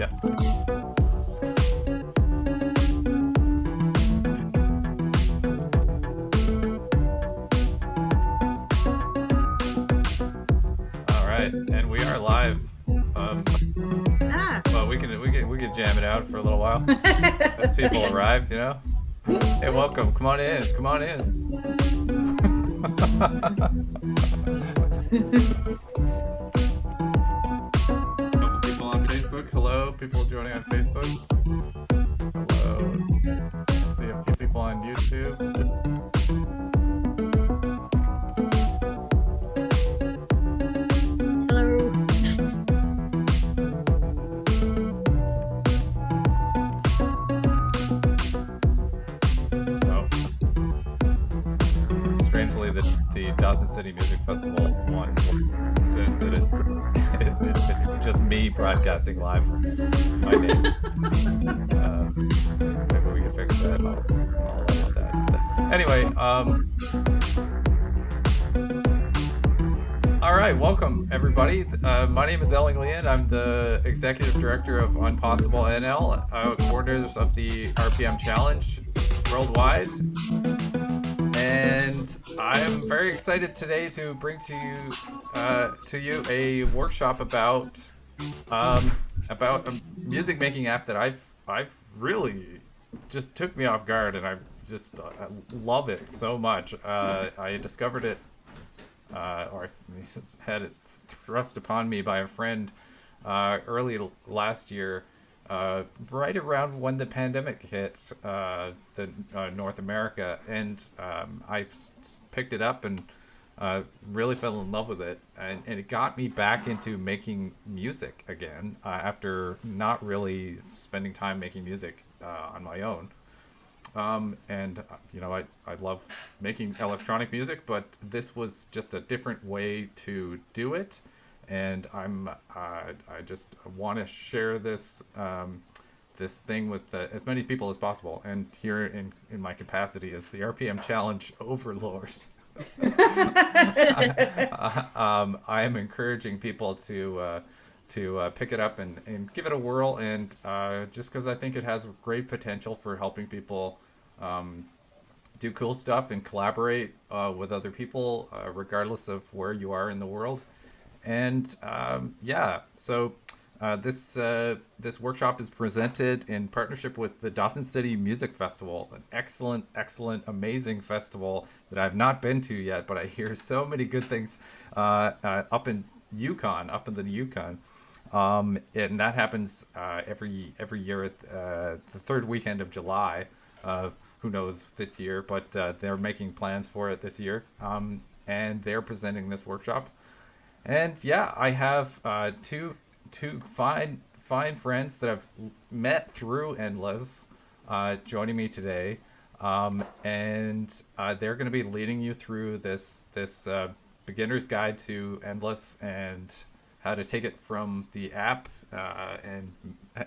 Yeah. All right, and we are live. Well, we can jam it out for a little while as people arrive. You know. Hey, welcome. Come on in. Come on in. Couple people on Facebook. Hello, people joining on Facebook. Hello. I see a few people on YouTube. Hello. Oh. Strangely, the Dawson City Music Festival one says that it's just me broadcasting live my name. Maybe we can fix that. I'll allow that. Anyway, all right, welcome everybody. My name is Elling Leon. I'm the executive director of Unpossible NL, coordinators of the RPM Challenge worldwide. And I am very excited today to bring to you a workshop about a music making app that I've really just took me off guard, and I just love it so much. I discovered it, or I had it thrust upon me by a friend early last year. Right around when the pandemic hit North America, and I picked it up and really fell in love with it, and it got me back into making music again after not really spending time making music on my own. And you know, I love making electronic music, but this was just a different way to do it. And I just want to share this this thing with as many people as possible. And here in my capacity as the RPM Challenge overlord, I am encouraging people to pick it up and give it a whirl. And just because I think it has great potential for helping people do cool stuff and collaborate with other people, regardless of where you are in the world. And yeah, so this workshop is presented in partnership with the Dawson City Music Festival, an excellent, amazing festival that I've not been to yet, but I hear so many good things up in the Yukon. And that happens every year at the third weekend of July. Who knows this year, but they're making plans for it this year. And they're presenting this workshop. And yeah, I have two fine friends that I've met through Endless joining me today, and they're going to be leading you through this beginner's guide to Endless and how to take it from the app, and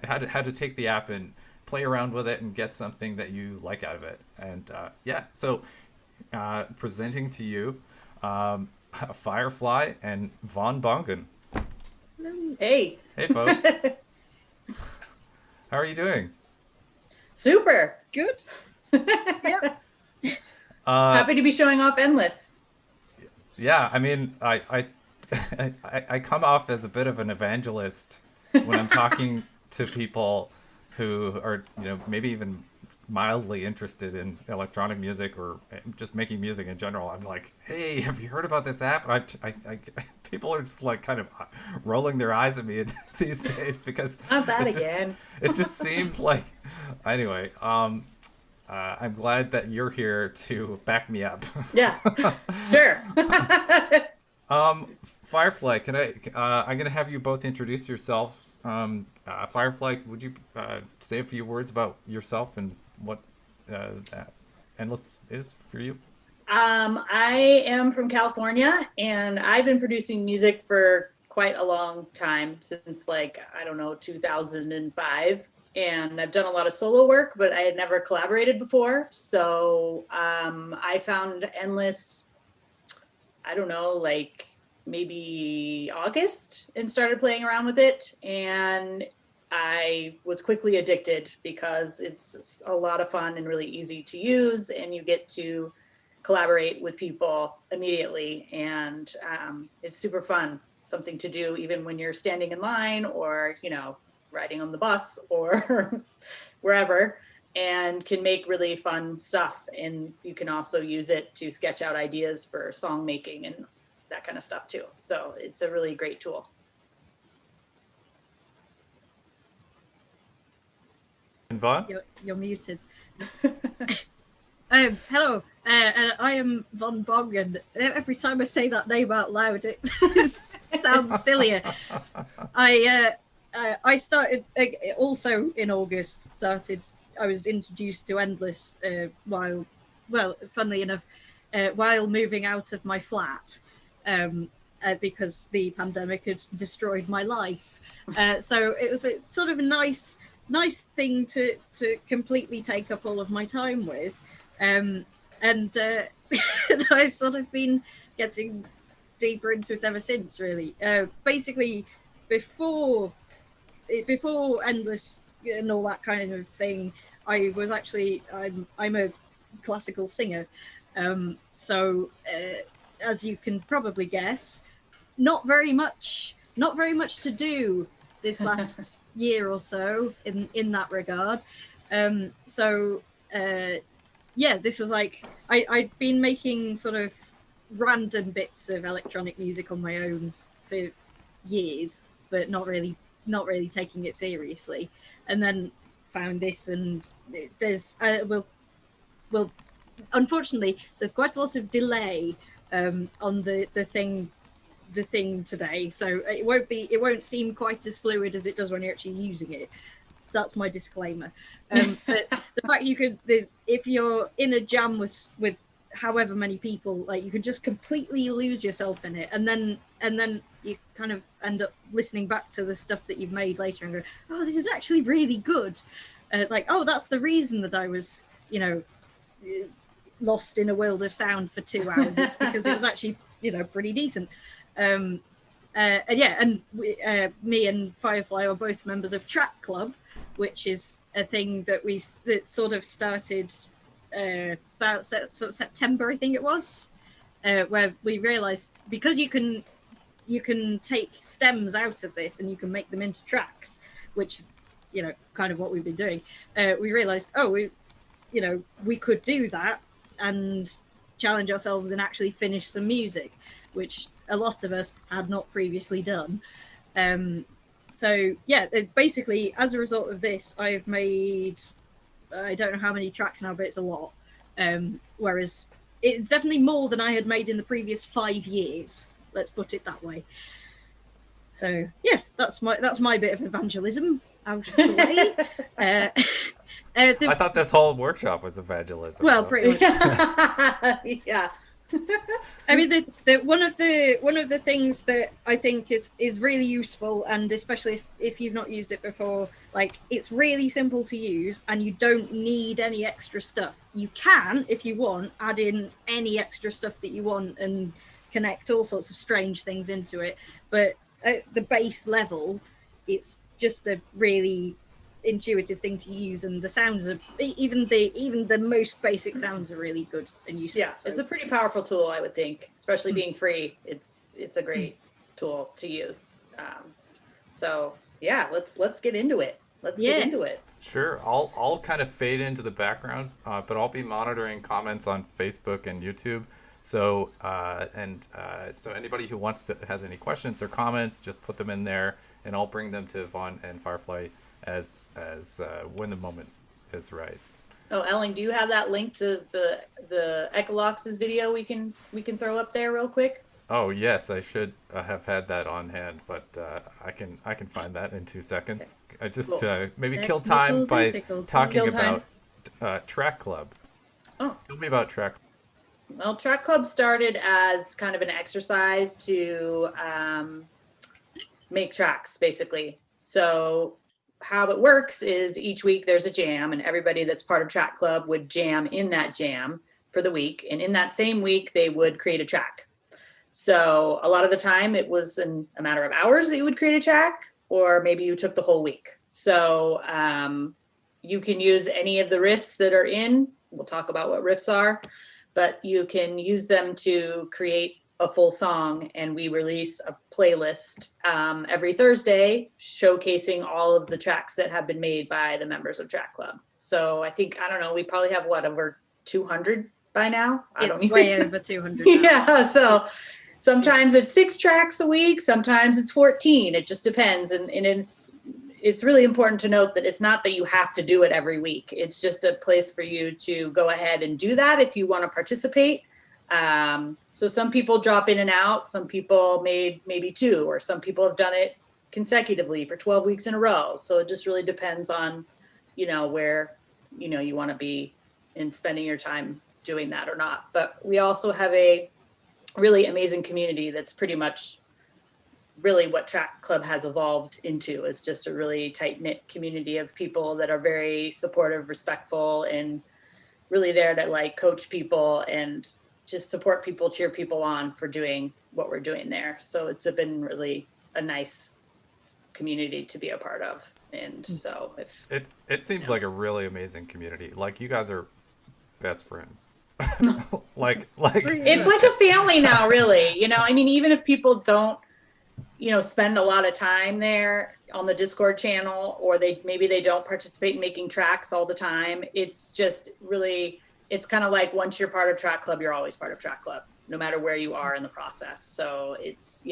how to take the app and play around with it and get something that you like out of it. And yeah, so presenting to you. Firefly and Von Bongen. Hey. Hey, folks. How are you doing? Super. Good. Yep. Happy to be showing off Endless. Yeah, I mean, I come off as a bit of an evangelist when I'm talking to people who are, you know, maybe even mildly interested in electronic music or just making music in general. I'm like, hey, have you heard about this app? People are just like kind of rolling their eyes at me these days because not that again. It just seems like, anyway. I'm glad that you're here to back me up. Yeah, sure. Firefly, I'm gonna have you both introduce yourselves. Firefly, would you say a few words about yourself and what Endless is for you? I am from California, and I've been producing music for quite a long time, since like, I don't know, 2005. And I've done a lot of solo work, but I had never collaborated before. So I found Endless, I don't know, like maybe August, and started playing around with it. And I was quickly addicted because it's a lot of fun and really easy to use, and you get to collaborate with people immediately, and it's super fun, something to do even when you're standing in line or, you know, riding on the bus or wherever, and can make really fun stuff. And you can also use it to sketch out ideas for song making and that kind of stuff too. So it's a really great tool. And Vaughn? You're muted. Hello, and I am Von Bog, and every time I say that name out loud, it sounds sillier. I started also in August. I was introduced to Endless funnily enough, while moving out of my flat, because the pandemic had destroyed my life. So it was a sort of a nice thing to completely take up all of my time with. And I've sort of been getting deeper into it ever since, really. Basically, before Endless and all that kind of thing, I was actually, I'm a classical singer. So as you can probably guess, not very much to do this last year or so in that regard. This was like, I'd been making sort of random bits of electronic music on my own for years, but not really taking it seriously. And then found this, and there's unfortunately there's quite a lot of delay on the thing today, so it won't seem quite as fluid as it does when you're actually using it. That's my disclaimer. But the fact if you're in a jam with however many people, like, you can just completely lose yourself in it, and then you kind of end up listening back to the stuff that you've made later and go, oh, this is actually really good. Like, oh, that's the reason that I was, you know, lost in a world of sound for 2 hours. It's because it was actually, you know, pretty decent. Me and Firefly are both members of Track Club, which is a thing that sort of started about sort of September, I think it was, where we realized, because you can take stems out of this and you can make them into tracks, which is, you know, kind of what we've been doing. We realized, we could do that and challenge ourselves and actually finish some music, which a lot of us had not previously done. Basically, as a result of this, I've made, I don't know how many tracks now, but it's a lot. Whereas it's definitely more than I had made in the previous 5 years. Let's put it that way. So yeah, that's my bit of evangelism out of the way. I thought this whole workshop was evangelism. Well, pretty much. Yeah. I mean, one of the things that I think is really useful, and especially if you've not used it before, like, it's really simple to use and you don't need any extra stuff. You can, if you want, add in any extra stuff that you want and connect all sorts of strange things into it. But at the base level, it's just a really intuitive thing to use, and the sounds are even the most basic sounds are really good and useful. Yeah, so it's a pretty powerful tool, I would think, especially being free. It's a great tool to use. So yeah, let's get into it. Get into it. Sure, I'll kind of fade into the background, but I'll be monitoring comments on Facebook and YouTube. So so anybody who has any questions or comments, just put them in there, and I'll bring them to Vaughn and Firefly as when the moment is right. Oh, Ellen, do you have that link to the Ecolox's video we can throw up there real quick? Oh yes, I should have had that on hand, but I can find that in 2 seconds. Okay. I just maybe kill time by talking about Track Club. Oh, tell me about Track. Well, Track Club started as kind of an exercise to make tracks, basically. So how it works is each week there's a jam, and everybody that's part of Track Club would jam in that jam for the week. And in that same week, they would create a track. So a lot of the time it was in a matter of hours that you would create a track. or maybe you took the whole week. So you can use any of the riffs that are in. We'll talk about what riffs are, but you can use them to create a full song, and we release a playlist every Thursday showcasing all of the tracks that have been made by the members of Track Club. So I don't know, we probably have over 200 by now. It's way over 200 now. Yeah, so sometimes it's 6 tracks a week, sometimes it's 14. It just depends, and it's really important to note that it's not that you have to do it every week. It's just a place for you to go ahead and do that if you want to participate. So some people drop in and out. Some people made maybe 2, or some people have done it consecutively for 12 weeks in a row. So it just really depends on, where, you want to be in spending your time doing that or not. But we also have a really amazing community that's pretty much really what Track Club has evolved into, is just a really tight-knit community of people that are very supportive, respectful, and really there to coach people and just support people, cheer people on for doing what we're doing there. So it's been really a nice community to be a part of. And so it seems like a really amazing community. Like, you guys are best friends. like it's like a family now, really. Even if people don't, spend a lot of time there on the Discord channel, or maybe they don't participate in making tracks all the time. It's just really, it's kind of like, once you're part of Track Club, you're always part of Track Club, no matter where you are in the process. So it's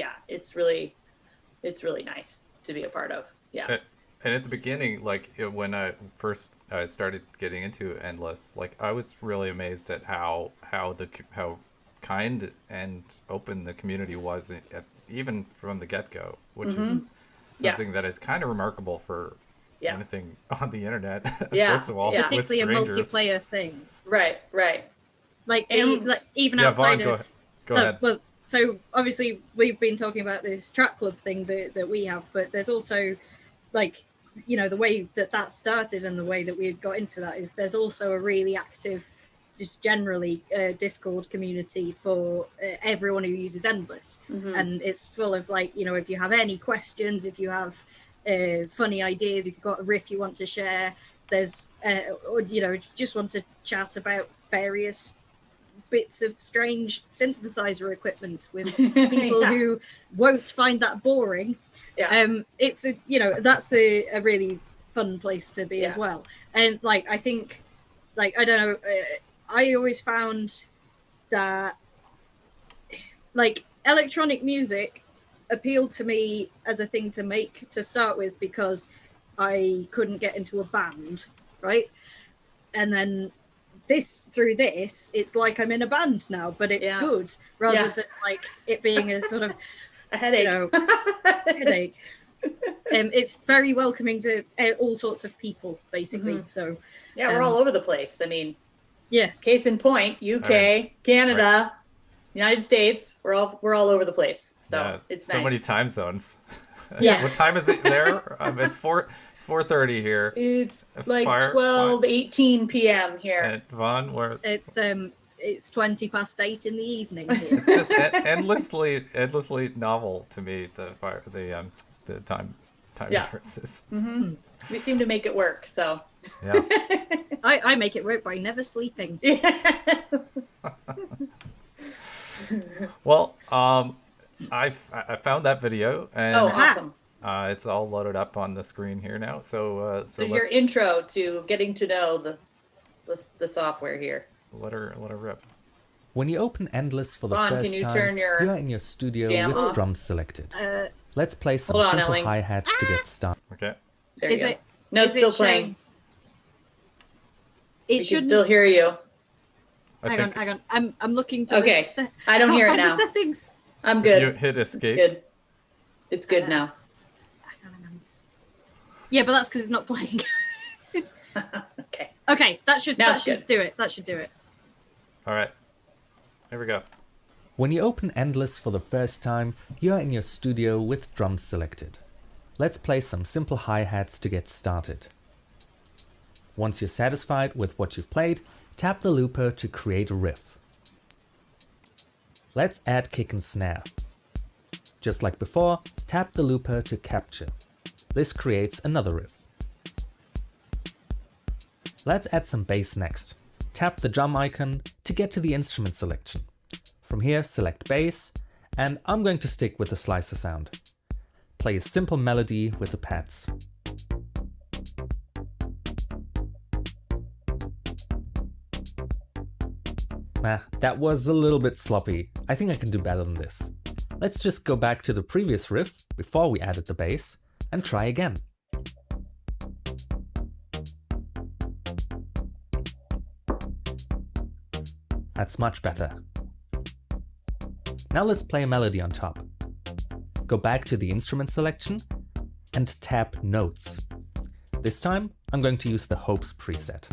really nice to be a part of. Yeah. And at the beginning, when I first started getting into Endless, I was really amazed at how kind and open the community was, even from the get-go, which is something that is kind of remarkable for anything on the internet. First of all, particularly a multiplayer thing. Right. Even outside Vaughn, of go ahead. Well, so obviously we've been talking about this Track Club thing that we have, but there's also the way that started and the way that we got into that is there's also a really active, just generally Discord community for everyone who uses Endless. And it's full of if you have any questions, if you have funny ideas, if you've got a riff you want to share, there's or just want to chat about various bits of strange synthesizer equipment with people who won't find that boring. It's that's a really fun place to be as well. And I think I don't know, I always found that electronic music appealed to me as a thing to make to start with, because I couldn't get into a band, right? And then through this, it's like I'm in a band now, but it's good, rather than it being a sort of a headache. Headache. It's very welcoming to all sorts of people, basically. So we're all over the place. Yes. Case in point, UK, Canada, United States. We're all over the place. So it's nice. So many time zones. Yeah. What time is it there? It's 4:30 here. It's 12:18 p.m. here. And Vaughn, where? It's 20 past 8 in the evening here. It's just endlessly novel to me, the time differences. We seem to make it work. So I make it work by never sleeping. Well, I found that video, and awesome! It's all loaded up on the screen here now. So your intro to getting to know the software here. Let her rip. When you open Endless for the Vaughn, first can you time, turn your you're in your studio jam with off? drums selected. Let's play some Hold on, simple Ellie. hi-hats to get started. Okay. There you Is go. it? No, it's is still it playing. It We can should still hear you. Hang on. I'm looking for Okay. I don't hear it now. the settings. I'm good. You hit escape. It's good. It's good now. Hang on. Yeah, but that's because it's not playing. Okay. Okay, that should Now it's good. do it. That should do it. All right. Here we go. When you open Endless for the first time, you're in your studio with drums selected. Let's play some simple hi-hats to get started. Once you're satisfied with what you've played, tap the looper to create a riff. Let's add kick and snare. Just like before, tap the looper to capture. This creates another riff. Let's add some bass next. Tap the drum icon to get to the instrument selection. From here, select bass, and I'm going to stick with the slicer sound. Play a simple melody with the pads. That was a little bit sloppy. I think I can do better than this. Let's just go back to the previous riff before we added the bass and try again. That's much better. Now let's play a melody on top. Go back to the instrument selection and tap Notes. This time I'm going to use the Hopes preset.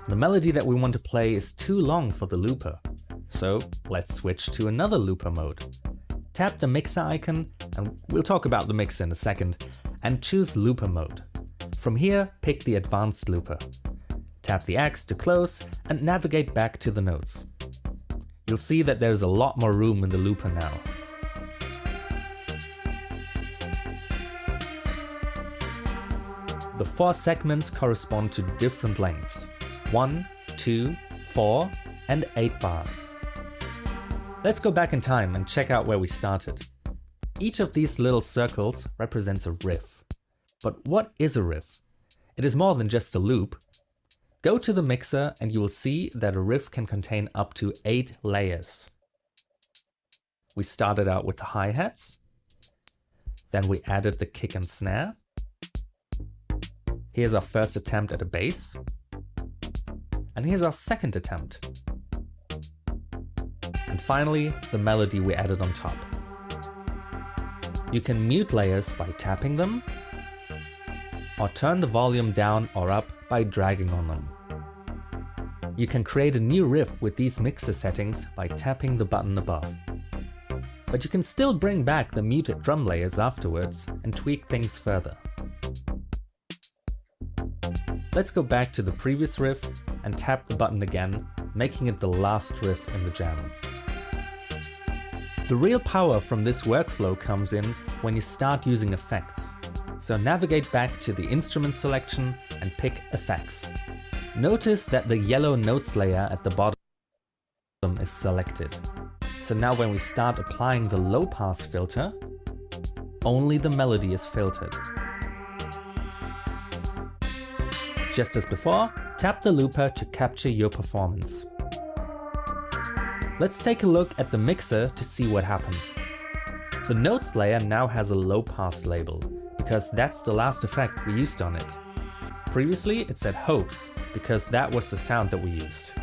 The melody that we want to play is too long for the looper, so let's switch to another looper mode. Tap the mixer icon, and we'll talk about the mixer in a second, and choose looper mode. From here, pick the advanced looper. Tap the X to close and navigate back to the notes. You'll see that there's a lot more room in the looper now. The 4 segments correspond to different lengths: 1, 2, 4, and 8 bars. Let's go back in time and check out where we started. Each of these little circles represents a riff. But what is a riff? It is more than just a loop. Go to the mixer and you will see that a riff can contain up to 8 layers. We started out with the hi-hats. Then we added the kick and snare. Here's our first attempt at a bass. And here's our second attempt. And finally, the melody we added on top. You can mute layers by tapping them, or turn the volume down or up by dragging on them. You can create a new riff with these mixer settings by tapping the button above. But you can still bring back the muted drum layers afterwards and tweak things further. Let's go back to the previous riff and tap the button again, making it the last riff in the jam. The real power from this workflow comes in when you start using effects. So navigate back to the instrument selection and pick Effects. Notice that the yellow notes layer at the bottom is selected. So now when we start applying the low pass filter, only the melody is filtered. Just as before, tap the looper to capture your performance. Let's take a look at the mixer to see what happened. The notes layer now has a low pass label, because that's the last effect we used on it. Previously it said Hopes, because that was the sound that we used.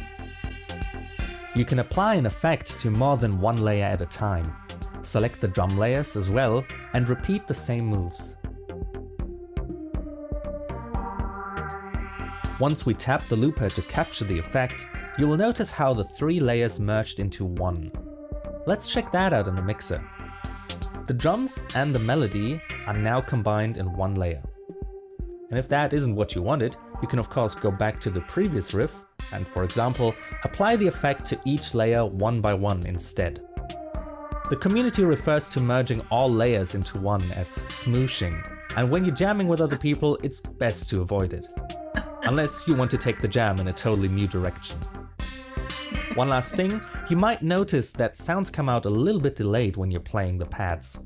You can apply an effect to more than one layer at a time. Select the drum layers as well and repeat the same moves. Once we tap the looper to capture the effect, you will notice how the 3 layers merged into one. Let's check that out in the mixer. The drums and the melody are now combined in one layer. And if that isn't what you wanted, you can of course go back to the previous riff and, for example, apply the effect to each layer one by one instead. The community refers to merging all layers into one as smooshing, and when you're jamming with other people, it's best to avoid it. Unless you want to take the jam in a totally new direction. One last thing, you might notice that sounds come out a little bit delayed when you're playing the pads.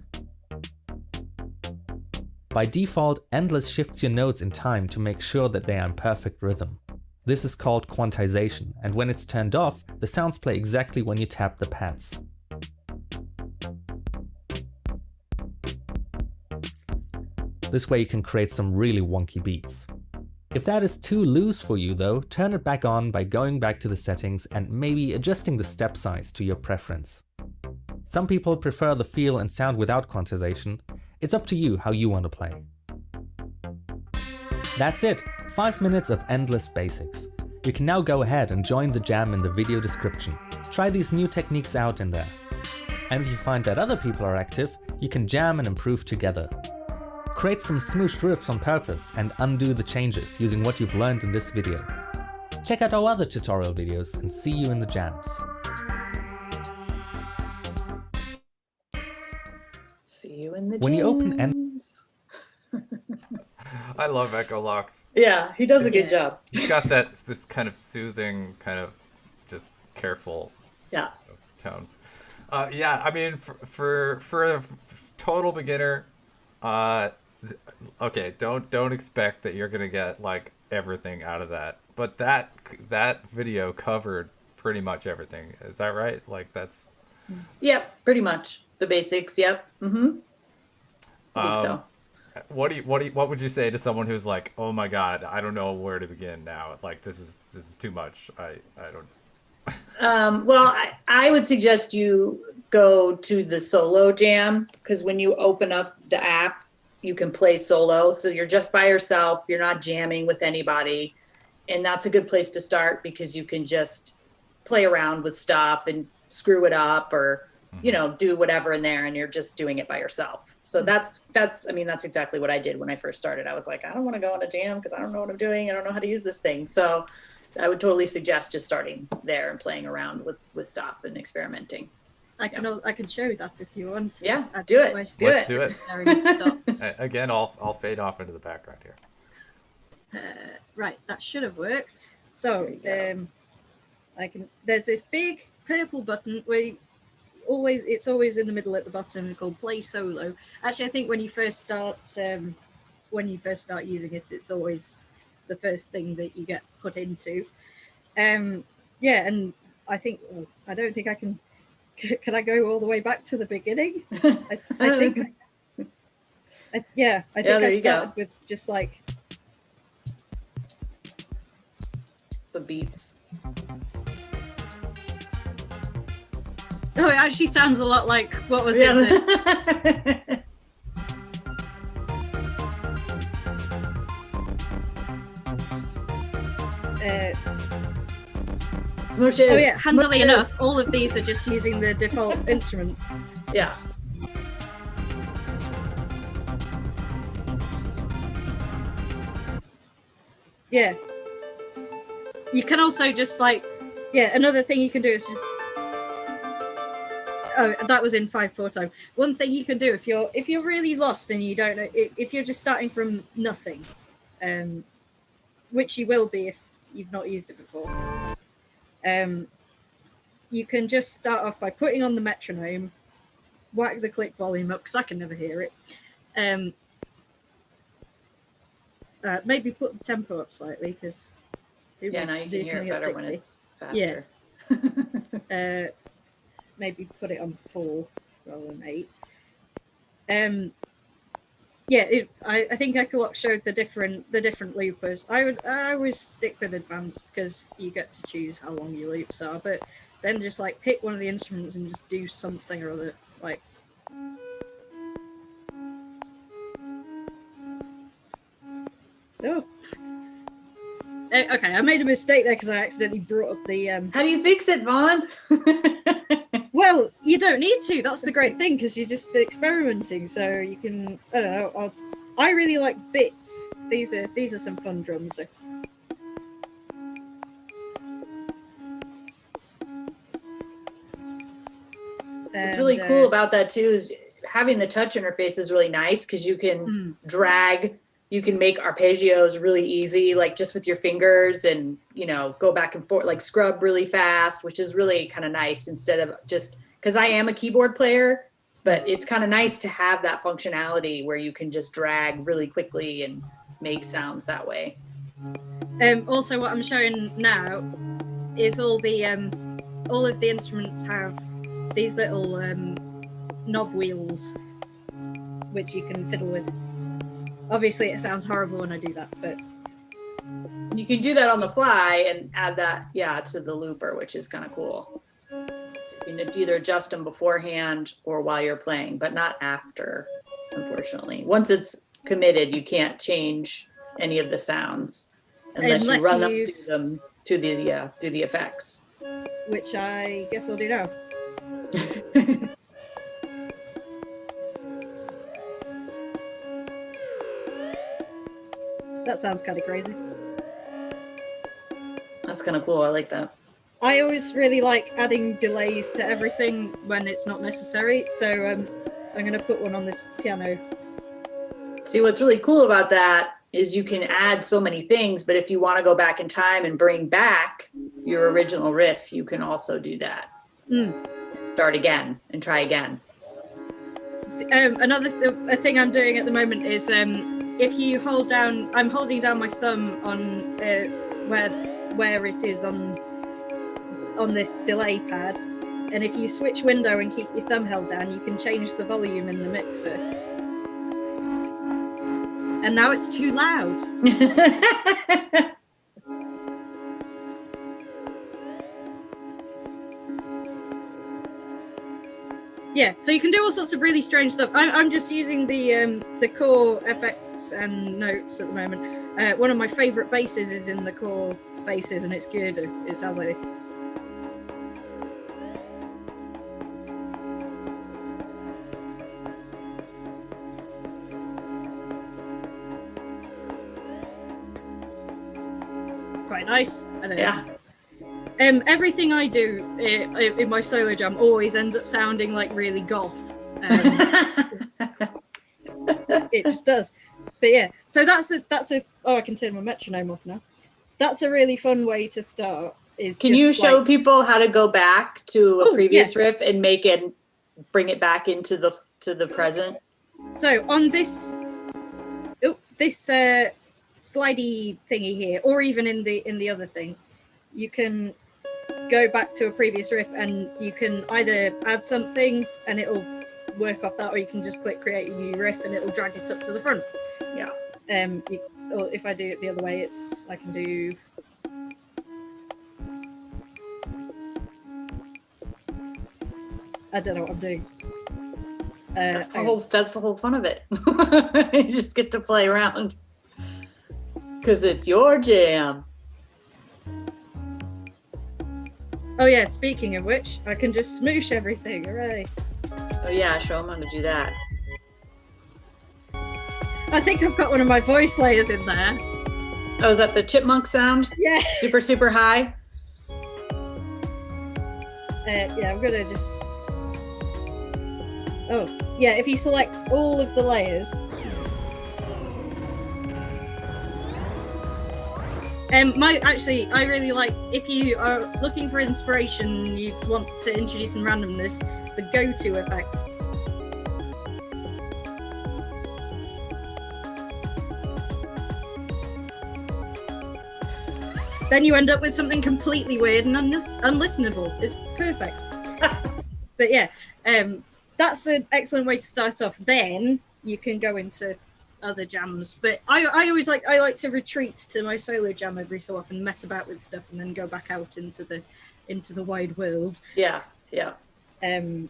By default, Endless shifts your notes in time to make sure that they are in perfect rhythm. This is called quantization, and when it's turned off, the sounds play exactly when you tap the pads. This way you can create some really wonky beats. If that is too loose for you though, turn it back on by going back to the settings and maybe adjusting the step size to your preference. Some people prefer the feel and sound without quantization. It's up to you how you want to play. That's it, 5 minutes of endless basics. You can now go ahead and join the jam in the video description. Try these new techniques out in there. And if you find that other people are active, you can jam and improve together. Create some smooshed riffs on purpose and undo the changes using what you've learned in this video. check out our other tutorial videos and see you in the jams. See you in the When you open jams. I love Echolox. Yeah, he does a good Yes. job. He's got this kind of soothing, kind of just careful Yeah. tone. Yeah, I mean, for a total beginner, okay, don't expect that you're gonna get like everything out of that. But that video covered pretty much everything. Is that right? Like that's. Yep, pretty much the basics. Yep. Mm-hmm. I think so. What would you say to someone who's like, oh my god, I don't know where to begin now. Like this is too much. I don't. Well, I would suggest you go to the solo jam, because when you open up the app, you can play solo. So you're just by yourself. You're not jamming with anybody. And that's a good place to start, because you can just play around with stuff and screw it up, or, you know, do whatever in there, and you're just doing it by yourself. So that's exactly what I did when I first started. I was like, I don't want to go on a jam because I don't know what I'm doing. I don't know how to use this thing. So I would totally suggest just starting there and playing around with stuff and experimenting. I can show that if you want. Yeah, do it. Let's do it. Again, I'll fade off into the background here. Right, that should have worked. So There you there's this big purple button where it's always in the middle at the bottom, called Play Solo. Actually, I think when you first start using it, it's always the first thing that you get put into. Yeah, and I don't think I can. Can I go all the way back to the beginning? I think. I started with just like the beats. Oh, it actually sounds a lot like what was in the... Smooshes. Oh yeah, handily Smooshes. enough, all of these are just using the default instruments. Yeah. Yeah. You can also just like, another thing you can do is just. Oh, that was in 5/4 time. One thing you can do if you're really lost and you don't know, if you're just starting from nothing, which you will be if you've not used it before, you can just start off by putting on the metronome, whack the click volume up, because I can never hear it. Maybe put the tempo up slightly, because now you can hear it better when it's faster. Yeah. Maybe put it on 4 rather than 8. I think Echolox showed the different loopers. I always stick with advanced, because you get to choose how long your loops are, but then just like pick one of the instruments and just do something or other, like. Oh. Okay, I made a mistake there because I accidentally brought up the. How do you fix it, Vaughn? Well, you don't need to. That's the great thing, because you're just experimenting. So you can. I don't know. I really like bits. These are some fun drums. So. What's really cool about that too is having the touch interface is really nice, because you can drag. You can make arpeggios really easy, like just with your fingers, and, you know, go back and forth, like scrub really fast, which is really kind of nice, instead of just, because I am a keyboard player, but it's kind of nice to have that functionality where you can just drag really quickly and make sounds that way. Also, what I'm showing now is all of the instruments have these little knob wheels, which you can fiddle with. Obviously, it sounds horrible when I do that, but you can do that on the fly and add that, to the looper, which is kind of cool. So you can either adjust them beforehand or while you're playing, but not after, unfortunately. Once it's committed, you can't change any of the sounds unless you run up to them to the effects. Which I guess I'll do now. That sounds kind of crazy. That's That's kind of cool. I like that. I always really like adding delays to everything when it's not necessary. So I'm going to put one on this piano. See, what's really cool about that is you can add so many things, but if you want to go back in time and bring back your original riff, you can also do that. Start again and try again. Another thing I'm doing at the moment is if you hold down, I'm holding down my thumb on where it is on this delay pad, and if you switch window and keep your thumb held down, you can change the volume in the mixer. And now it's too loud. Yeah, so you can do all sorts of really strange stuff. I'm just using the core effects and notes at the moment. One of my favourite basses is in the core basses, and it's good. It sounds like this. Quite nice. I don't know. Yeah. Everything I do in my solo jam always ends up sounding like really goth. It just does. But yeah, so that's a. Oh, I can turn my metronome off now. That's a really fun way to start. Can you show people how to go back to a previous riff and bring it back into the present? So on this slidey thingy here, or even in the other thing, you can go back to a previous riff, and you can either add something and it'll work off that, or you can just click create a new riff and it'll drag it up to the front. Yeah. Or if I do it the other way, I can do. I don't know what I'm doing. That's the whole fun of it. You just get to play around because it's your jam. Oh yeah, speaking of which, I can just smoosh everything. Hooray! Oh yeah, show them how to do that. I think I've got one of my voice layers in there. Oh, is that the chipmunk sound? Yeah. Super, super high? Yeah, I'm gonna just... Oh, yeah, if you select all of the layers... I really like, if you are looking for inspiration, you want to introduce some randomness, the go-to effect. Then you end up with something completely weird and unlistenable. It's perfect. But yeah, that's an excellent way to start off. Then you can go into other jams, but I always like to retreat to my solo jam every so often, mess about with stuff, and then go back out into the wide world. Yeah. I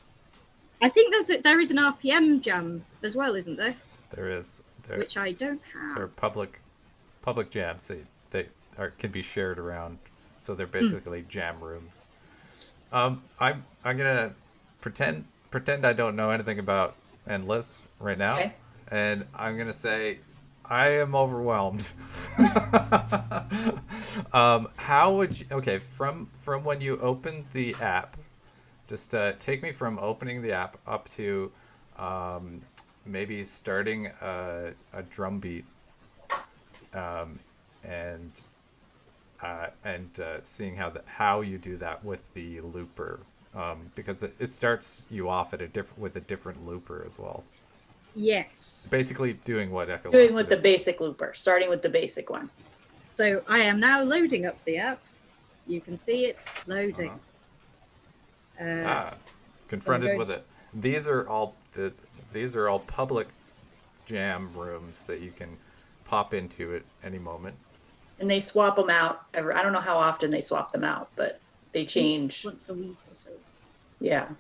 think there is an RPM jam as well, isn't there? There is. Which I don't have. They're public jams. They can be shared around, so they're basically jam rooms. I'm gonna pretend I don't know anything about Endless right now. Okay. And I'm going to say I am overwhelmed. How would you... Okay, from when you opened the app, just take me from opening the app up to maybe starting a drum beat and seeing how you do that with the looper. Because it starts you off at with a different looper as well. Yes. Basically doing what Echo doing with the basic looper, starting with the basic one. So I am now loading up the app. You can see it loading. Confronted with it. These are all public jam rooms that you can pop into at any moment. And they swap them out. I don't know how often they swap them out, but they change once a week or so. Yeah.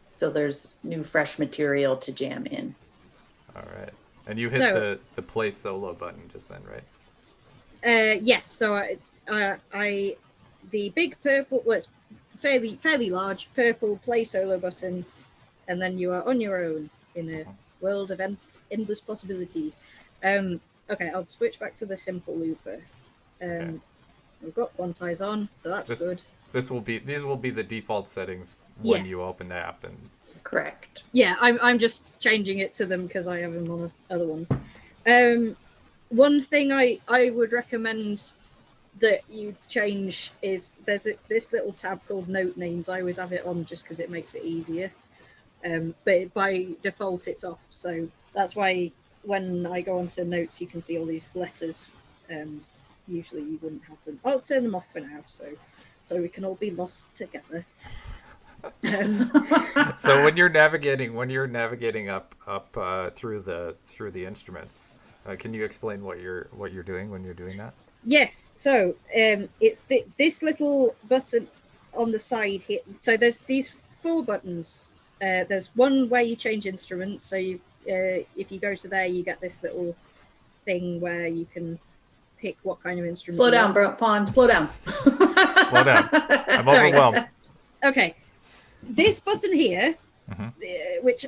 So there's new fresh material to jam in. All right. And you hit the play solo button just then, right? Yes. So I the big purple, well, it's fairly large purple play solo button, and then you are on your own in a world of endless possibilities. Okay, I'll switch back to the simple looper. Okay. we've got quantize on, so that's good. These will be the default settings when Yeah. you open the app. And Correct. Yeah, I'm just changing it to them because I have them on other ones. One thing I would recommend that you change is there's this little tab called Note Names. I always have it on just because it makes it easier. But by default it's off, so that's why when I go onto Notes you can see all these letters. Usually you wouldn't have them. I'll turn them off for now, so we can all be lost together. So when you're navigating up through the instruments, can you explain what you're doing when you're doing that? Yes. So it's this little button on the side here. So there's these 4 buttons. There's one where you change instruments. So you, if you go to there, you get this little thing where you can pick what kind of instrument. Slow down, bro. Fawn, slow down. Slow down. I'm Sorry. overwhelmed. Okay. This button here, which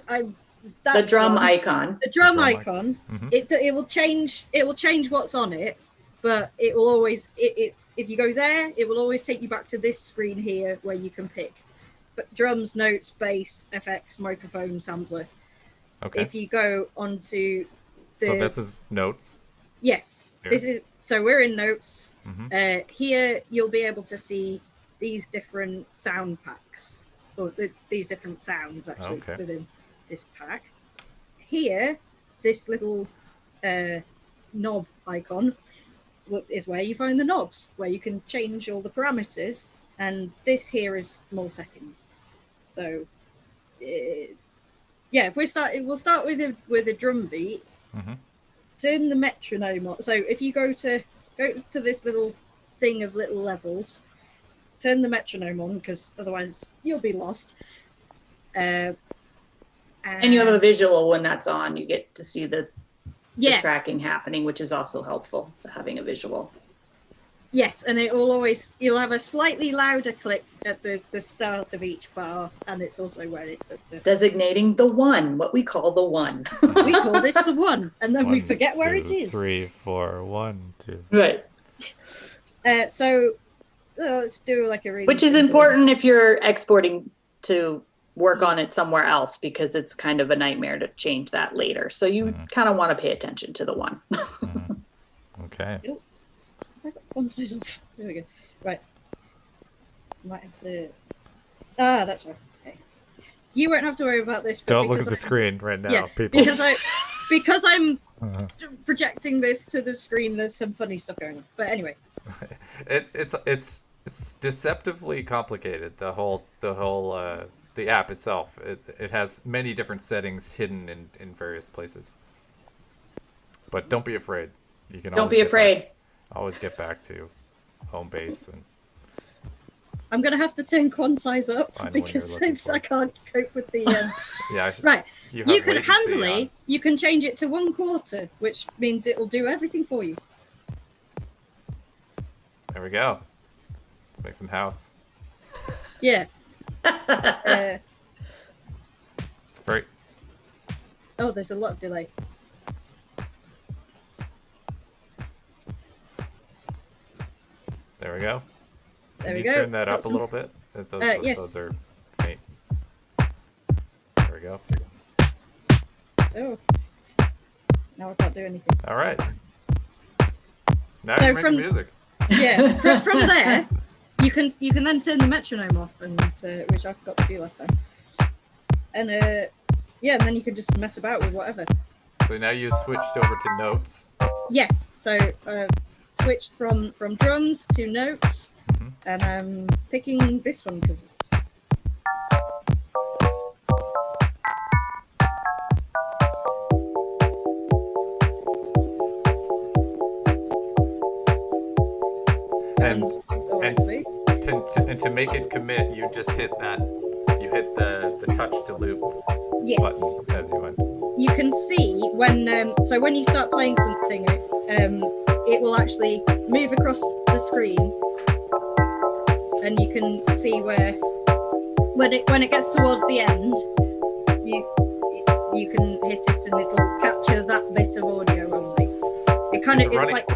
the drum icon. The drum icon. Mm-hmm. It will change. It will change what's on it, but it will always. If you go there, it will always take you back to this screen here where you can pick. But drums, notes, bass, FX, microphone, sampler. Okay. If you go onto the. So this is notes. Yes, Here. this is. So we're in notes. Mm-hmm. Here you'll be able to see these different sound packs, or these different sounds actually within this pack. Here, this little knob icon is where you find the knobs, where you can change all the parameters, and this here is more settings. So, yeah, if we'll start with a drum beat. Mm-hmm. Turn the metronome on. So if you go to this little thing of little levels, turn the metronome on because otherwise you'll be lost. And you have a visual when that's on. You get to see the tracking happening, which is also helpful, having a visual. Yes, and you'll have a slightly louder click at the start of each bar, and it's also where it's at the... Designating the one, what we call the one. We call this the one, and then we forget where it is. 3, 4, 1, 2. Right. So let's do like a really... Which is important if you're exporting to work on it somewhere else, because it's kind of a nightmare to change that later. So you kind of want to pay attention to the one. Okay. I got quantize off. There we go. Right. Might have to... that's right. Okay. You won't have to worry about this. Don't look at the screen right now, people. Because I'm projecting this to the screen, there's some funny stuff going on. But anyway. It's deceptively complicated, the app itself. It has many different settings hidden in various places. But don't be afraid. You can Don't be afraid. Always get back to home base, and I'm gonna have to turn quantize up because I can't cope with the. Yeah. Right. You can latency handily. You can change it to 1/4, which means it'll do everything for you. There we go. Let's make some house. Yeah. It's very. Oh, there's a lot of delay. There we go. There we Can you go. turn that up a little bit? Yes. Those are faint. There we go. Oh. Now I can't do anything. All right. Now So you're making music. Yeah. From there, you can then turn the metronome off, and which I forgot to do last time. And and then you can just mess about with whatever. So now you switched over to notes. Yes. So switched from drums to notes, and I'm picking this one because it's. Sounds all right to me. And to make it commit, you just hit that. You hit the touch to loop Yes. button as you went. You can see when when you start playing something, it will actually move across the screen, and you can see where when it gets towards the end, you can hit it and it'll capture that bit of audio only. It kind of it's like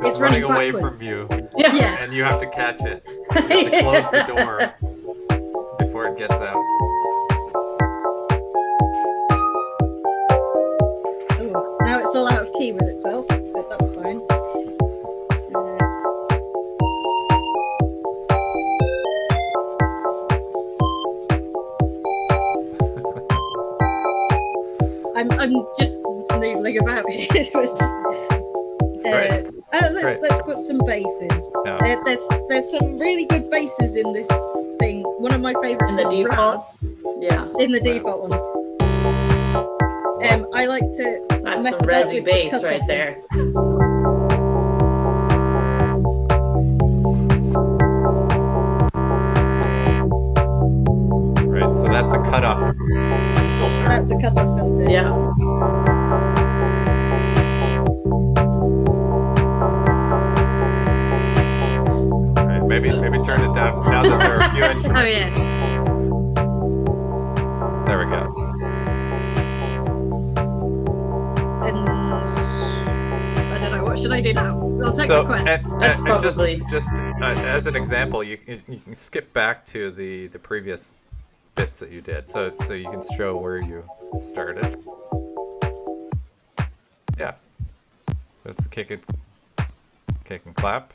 It's running away backwards. from you, Yeah. and you have to catch it. You have to close the door before it gets out. Oh, now it's all out of key with itself, but that's fine. I'm just noodling about here. Great. Let's put some bass in. Yeah. There's some really good basses in this thing. One of my favorites In the is defaults? Yeah. Raz, in the default ones. I like to That's mess some about resi with the bass cutoff right one. there. Right. So that's a cutoff filter. That's a cutoff filter. Yeah. Right. Maybe turn it down now that there are a few instruments. Oh yeah. There we go. And I don't know, what should I do now? I'll take So, requests. That's and probably- just as an example, you can skip back to the previous bits that you did, so you can show where you started. Yeah, there's the kick and clap,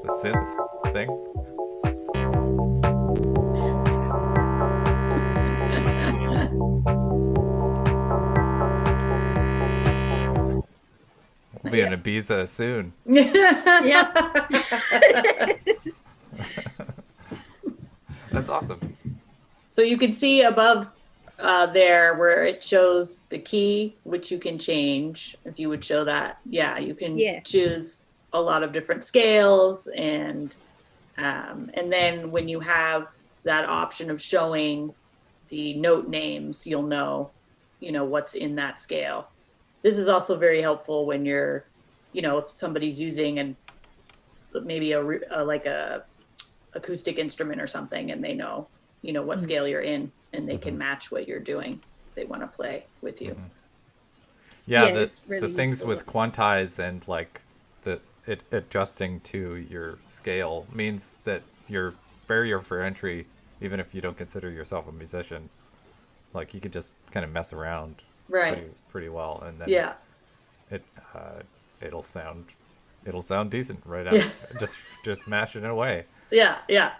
the synth thing. We'll be in Ibiza soon. Yeah. That's awesome. So you can see above there where it shows the key, which you can change. If you would show that, yeah, you can choose a lot of different scales, and then when you have that option of showing the note names, you'll know what's in that scale. This is also very helpful when you're, if somebody's using maybe a acoustic instrument or something, and they know, what scale you're in, and they can match what you're doing if they want to play with you. Yeah, it's the really things useful. with quantize and like it adjusting to your scale means that your barrier for entry, even if you don't consider yourself a musician, like you could just kind of mess around Right. pretty well, and then Yeah. it'll sound decent right out. Yeah. Just mashing it away. Yeah. Yeah.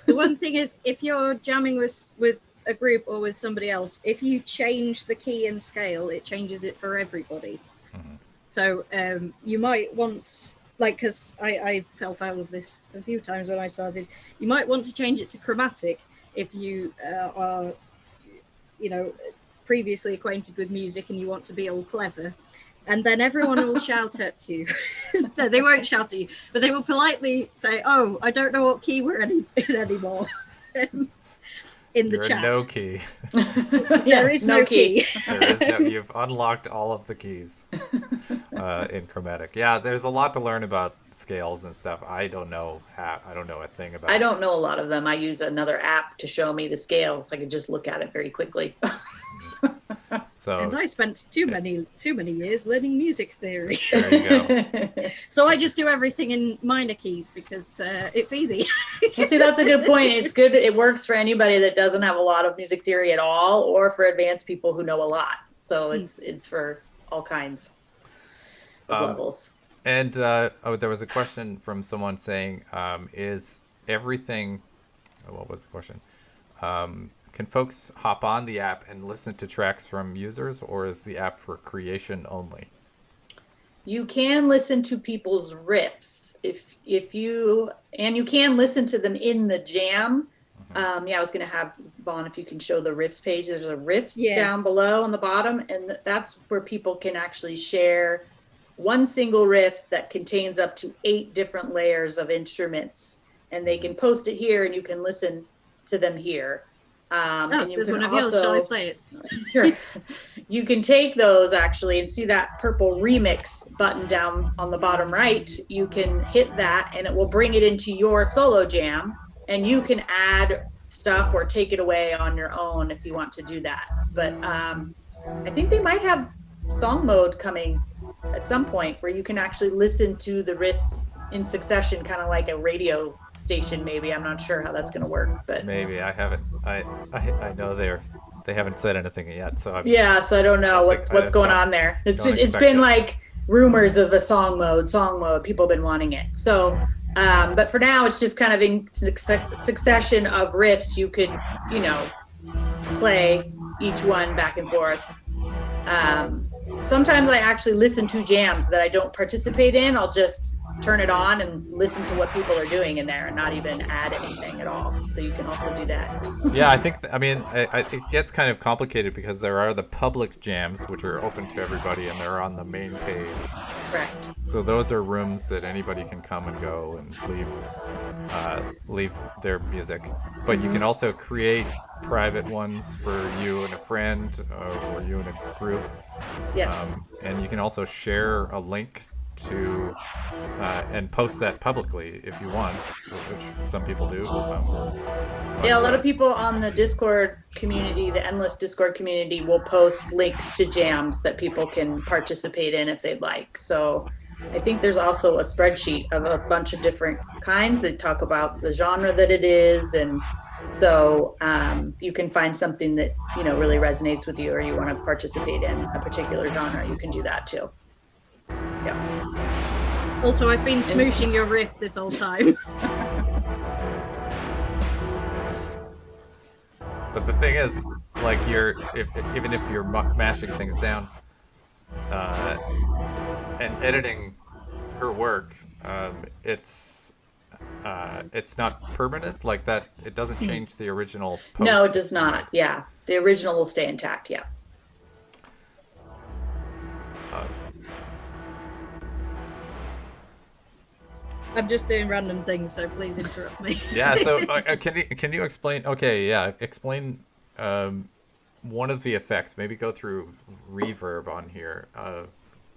The one thing is, if you're jamming with a group or with somebody else, if you change the key and scale, it changes it for everybody. Mhm. So you might want, because I fell foul of this a few times when I started, you might want to change it to chromatic if you are, previously acquainted with music and you want to be all clever. And then everyone will shout at you. No, they won't shout at you, but they will politely say, "Oh, I don't know what key we're in anymore." In the You're chat. in no key. There is no key. There is no, you've unlocked all of the keys in chromatic. Yeah, there's a lot to learn about scales and stuff. I don't know a thing about. I don't know a lot of them. I use another app to show me the scales. I could just look at it very quickly. So And I spent too many years learning music theory. there you go. So I just do everything in minor keys because it's easy. Well, see, that's a good point. It's good. It works for anybody that doesn't have a lot of music theory at all, or for advanced people who know a lot. So it's for all kinds of levels. And there was a question from someone saying, is everything... what was the question? Can folks hop on the app and listen to tracks from users, or is the app for creation only? You can listen to people's riffs if you can listen to them in the jam. I was going to have Vaughn, if you can show the riffs page. There's a riffs down below on the bottom, and that's where people can actually share one single riff that contains up to 8 different layers of instruments, and they can post it here, and you can listen to them here. And you There's can one of yours. Shall I play it? Sure. You can take those actually and see that purple remix button down on the bottom right. You can hit that and it will bring it into your solo jam, and you can add stuff or take it away on your own if you want to do that. But I think they might have song mode coming at some point where you can actually listen to the riffs in succession, kind of like a radio station. Maybe, I'm not sure how that's going to work, but Maybe I haven't. I know they haven't said anything yet, so yeah. So I don't know what's going on there. It's been like rumors of a song mode. People have been wanting it. So, but for now, it's just kind of in succession of riffs. You could, play each one back and forth. Sometimes I actually listen to jams that I don't participate in. I'll just turn it on and listen to what people are doing in there and not even add anything at all. So you can also do that. Yeah, I think, it gets kind of complicated because there are the public jams, which are open to everybody, and they're on the main page. Correct. So those are rooms that anybody can come and go and leave their music. But you can also create private ones for you and a friend, or you and a group. Yes. And you can also share a link to and post that publicly if you want, which some people do. Yeah, a lot of people on the Discord community, the Endless Discord community, will post links to jams that people can participate in if they'd like. So I think there's also a spreadsheet of a bunch of different kinds that talk about the genre that it is, and so you can find something that really resonates with you, or you want to participate in a particular genre. You can do that too. Yeah. Also, I've been smooshing your riff this whole time. But the thing is, like, even if you're mashing things down and editing her work, it's not permanent like that. It doesn't change the original post. No, it does not. Yeah, the original will stay intact. Yeah. I'm just doing random things, so please interrupt me. Yeah. So can you explain? Okay. Yeah. Explain one of the effects. Maybe go through reverb on here.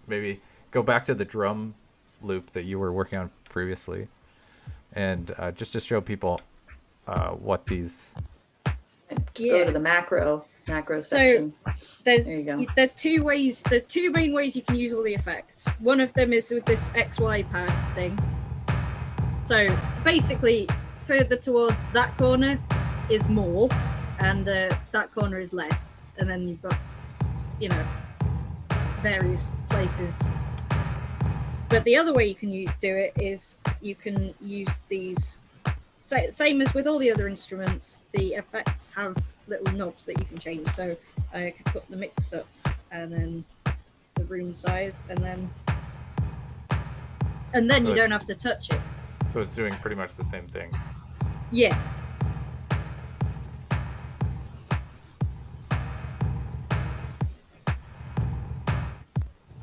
Maybe go back to the drum loop that you were working on previously, and just to show people what these. Go to the macro section. So there's two main ways you can use all the effects. One of them is with this XY pad thing. So basically, further towards that corner is more, and that corner is less. And then you've got, various places. But the other way you can do it is you can use these, same as with all the other instruments, the effects have little knobs that you can change. So I could put the mix up, and then the room size, and then so you don't have to touch it. So it's doing pretty much the same thing. Yeah.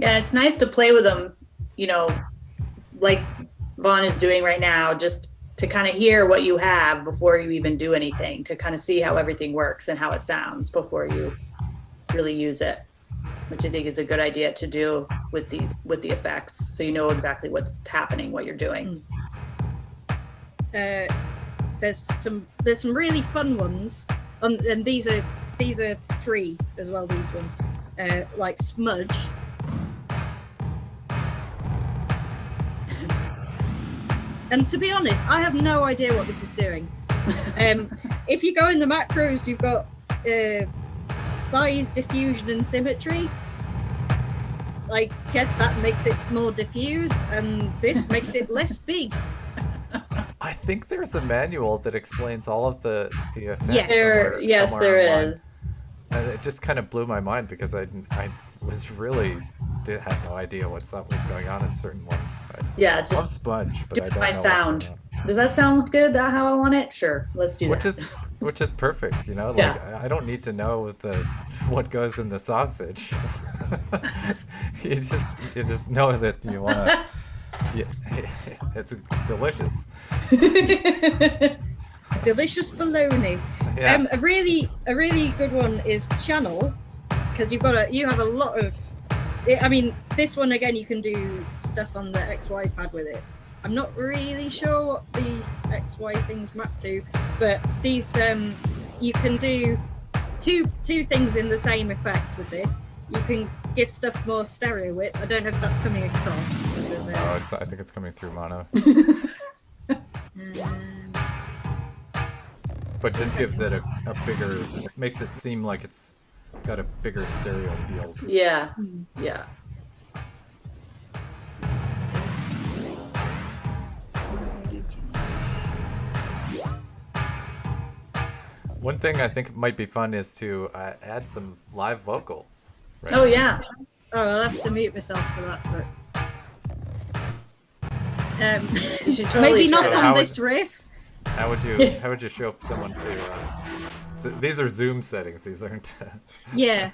Yeah, it's nice to play with them, like Vaughn is doing right now, just to kind of hear what you have before you even do anything, to kind of see how everything works and how it sounds before you really use it, which I think is a good idea to do with the effects, so you know exactly what's happening, what you're doing. There's some really fun ones, and these are free as well. These ones, like Smudge. And to be honest, I have no idea what this is doing. If you go in the macros, you've got size, diffusion, and symmetry. I guess that makes it more diffused, and this makes it less big. I think there's a manual that explains all of the effects. Yes, there is. And it just kind of blew my mind because I was really had no idea what was going on in certain ones. I love Sponge, but I don't know my sound. Does that sound good? That how I want it? Sure, let's do that. Which is perfect, Like, yeah. I don't need to know what goes in the sausage. you just know that you want to. Yeah, it's delicious. Delicious bologna. Yeah. A really good one is Channel, because you have a lot of. I mean, this one again, you can do stuff on the XY pad with it. I'm not really sure what the XY things map to, but these you can do two things in the same effect with this. You can give stuff more stereo width. I don't know if that's coming across. I think it's coming through mono. But just gives it a bigger, makes it seem like it's got a bigger stereo field. Yeah. Yeah. One thing I think might be fun is to add some live vocals. Right? Oh yeah. Oh, I'll have to mute myself for that, but You should totally maybe try not that. on this riff. How would you show someone to? So these are Zoom settings. These aren't. Yeah.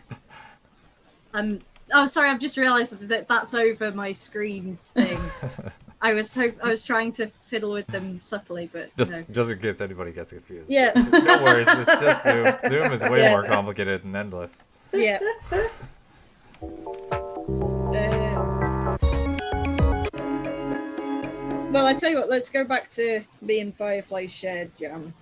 Oh, sorry. I've just realised that that's over my screen thing. I was trying to fiddle with them subtly, but just no. just in case anybody gets confused. Yeah. No worries. It's just Zoom. Zoom is way more complicated and endless. Yeah. Well, I tell you what. Let's go back to me and Firefly's shared jam,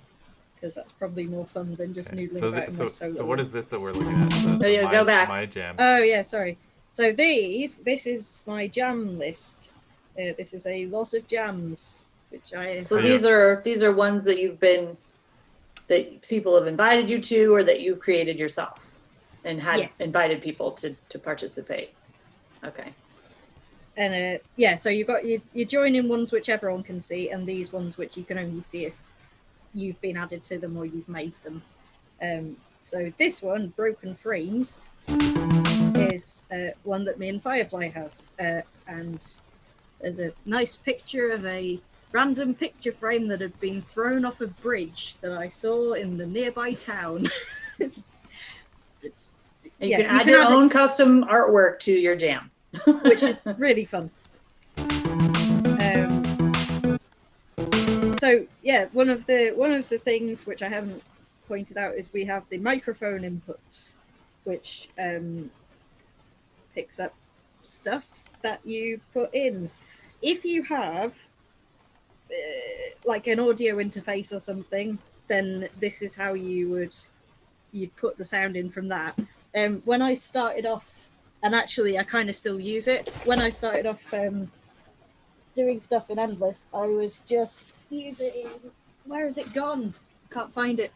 because that's probably more fun than just noodling about in my solo. So what is this that we're looking at? Oh, yeah, go back. My jams. Oh yeah, sorry. So this is my jam list. This is a lot of jams, which I. So these are ones that that people have invited you to, or that you've created yourself, and had invited people to participate. Okay. And yeah, so you've got you joining ones which everyone can see, and these ones which you can only see if you've been added to them or you've made them. So this one, Broken Frames, is one that me and Firefly have, and there's a nice picture of a random picture frame that had been thrown off a bridge that I saw in the nearby town. You can add your own custom artwork to your jam. Which is really fun. So yeah, one of the things which I haven't pointed out is we have the microphone input, which picks up stuff that you put in. If you have like an audio interface or something, then this is how you'd put the sound in from that. When I started off, and actually I kind of still use it, when I started off doing stuff in Endless, I was just using, where has it gone? Can't find it.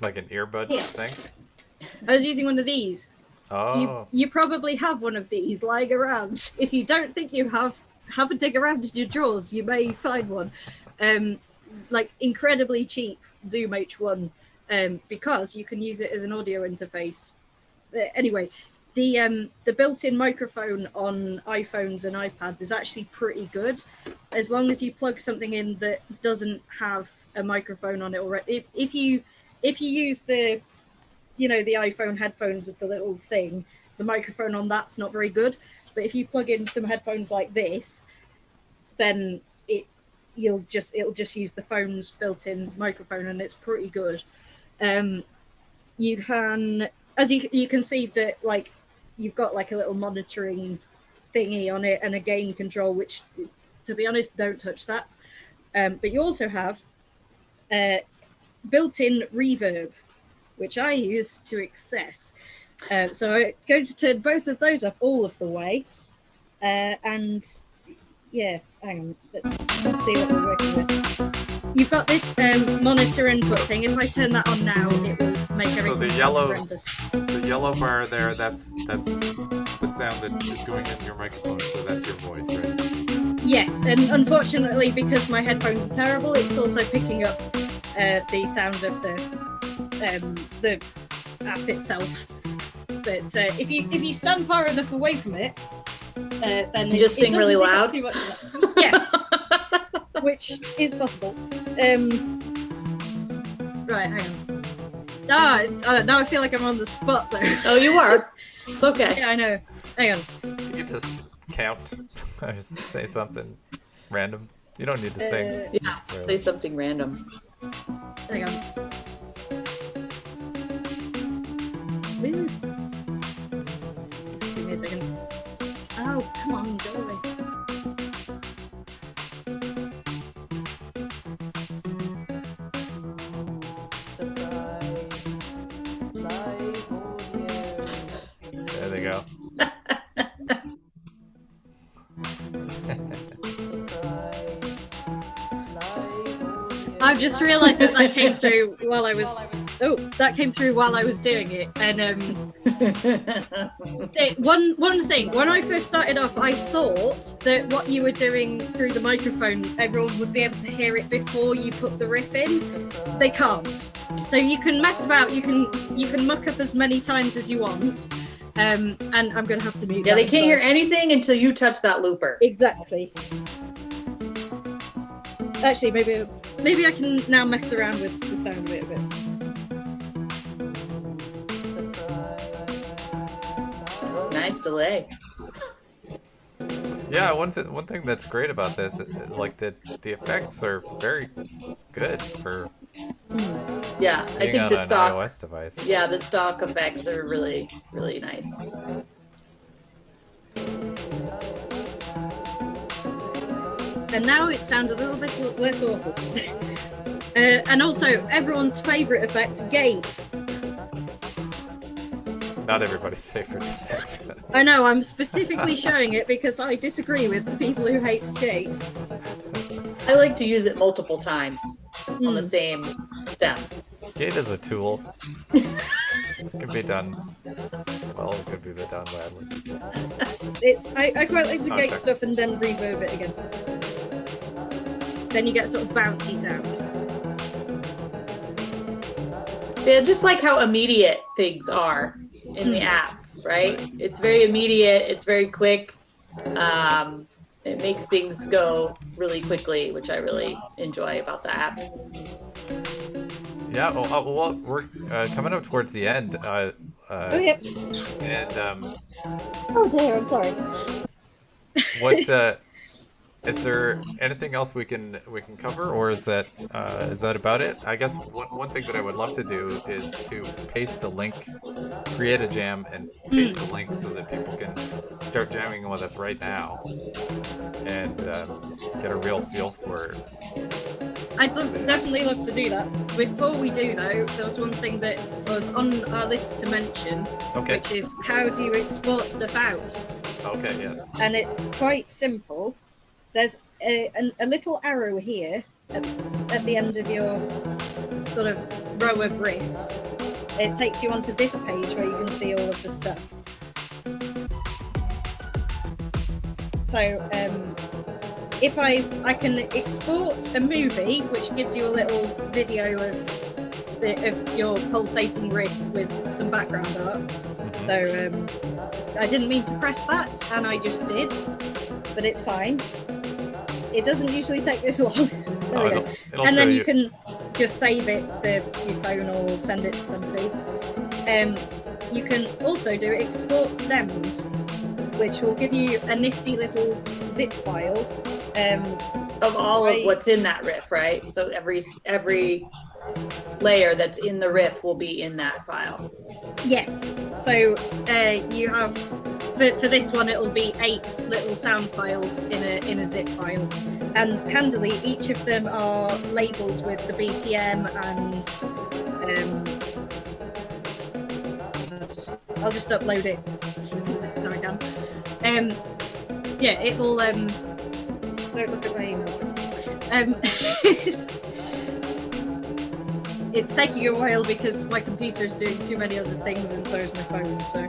Like an earbud thing? I was using one of these. Oh. You probably have one of these lying around. If you don't think you have a dig around in your drawers, you may find one. Like incredibly cheap Zoom H1, because you can use it as an audio interface. Anyway, the built-in microphone on iPhones and iPads is actually pretty good, as long as you plug something in that doesn't have a microphone on it already. If you use the iPhone headphones with the little thing, the microphone on that's not very good. But if you plug in some headphones like this, then it'll just use the phone's built-in microphone, and it's pretty good. You can, as you can see that, like, you've got like a little monitoring thingy on it and a gain control, which, to be honest, don't touch that. But you also have built-in reverb, which I use to excess. So I'm going to turn both of those up all of the way. And yeah, hang on, let's see what we're working with. You've got this monitor input thing. If I turn that on now, it will make everything So the horrendous. yellow bar there, that's the sound that is going in your microphone, so that's your voice, right? Yes, and unfortunately, because my headphones are terrible, it's also picking up the sound of the app itself. But if you stand far enough away from it, then You just sing really loud? Too much of that. Yes, which is possible. Right, hang on. Now I feel like I'm on the spot though. Oh, you are? It's okay. Yeah, I know. Hang on. You can just count. Or just say something random. You don't need to sing. Yeah, necessarily. say something random. Hang on. Woo. Just give me a second. Oh, come on, go away. Surprise. Live audio. I've just realised that came through while I was. Oh, that came through while I was doing it. And one thing, when I first started off, I thought that what you were doing through the microphone, everyone would be able to hear it before you put the riff in. They can't. So you can mess about. You can muck up as many times as you want. And I'm gonna have to mute. Yeah, they can't hear anything until you touch that looper. Exactly. Actually, maybe I can now mess around with the sound of it a bit. Nice delay. Yeah, one thing that's great about this, like the effects are very good for Yeah, I being think on the an stock. iOS device. Yeah, the stock effects are really, really nice. And now it sounds a little bit less awful. And also, everyone's favourite effect, gate. Not everybody's favorite effect. I know, I'm specifically showing it because I disagree with the people who hate gate. I like to use it multiple times on the same stem. Gate is a tool. It can be done well, it could be done badly. I quite like to gate Context. stuff and then reverb it again. Then you get sort of bouncy sound. Yeah, just like how immediate things are in the app, right? It's very immediate, it's very quick. It makes things go really quickly, which I really enjoy about the app. Yeah, well we're coming up towards the end. Oh, yeah. And Oh dear, I'm sorry. what is there anything else we can cover, or is that about it? I guess one thing that I would love to do is to paste a link, create a jam, and paste a link so that people can start jamming with us right now, and get a real feel for. I'd definitely love to do that. Before we do, though, there was one thing that was on our list to mention, Okay. which is how do you export stuff out? Okay. Yes. And it's quite simple. There's a little arrow here at the end of your sort of row of riffs. It takes you onto this page where you can see all of the stuff. So if I can export a movie, which gives you a little video of your pulsating riff with some background art. So I didn't mean to press that, and I just did, but it's fine. It doesn't usually take this long. There we go. It'll And show then you can just save it to your phone or send it to somebody. You can also do export stems, which will give you a nifty little zip file Of all of what's in that riff, right? So every layer that's in the riff will be in that file. Yes. So you have for this one it'll be 8 little sound files in a zip file, and handily each of them are labelled with the BPM and I'll just upload it so I can. Yeah, it will. Don't look at my email. It's taking a while because my computer is doing too many other things, and so is my phone. So,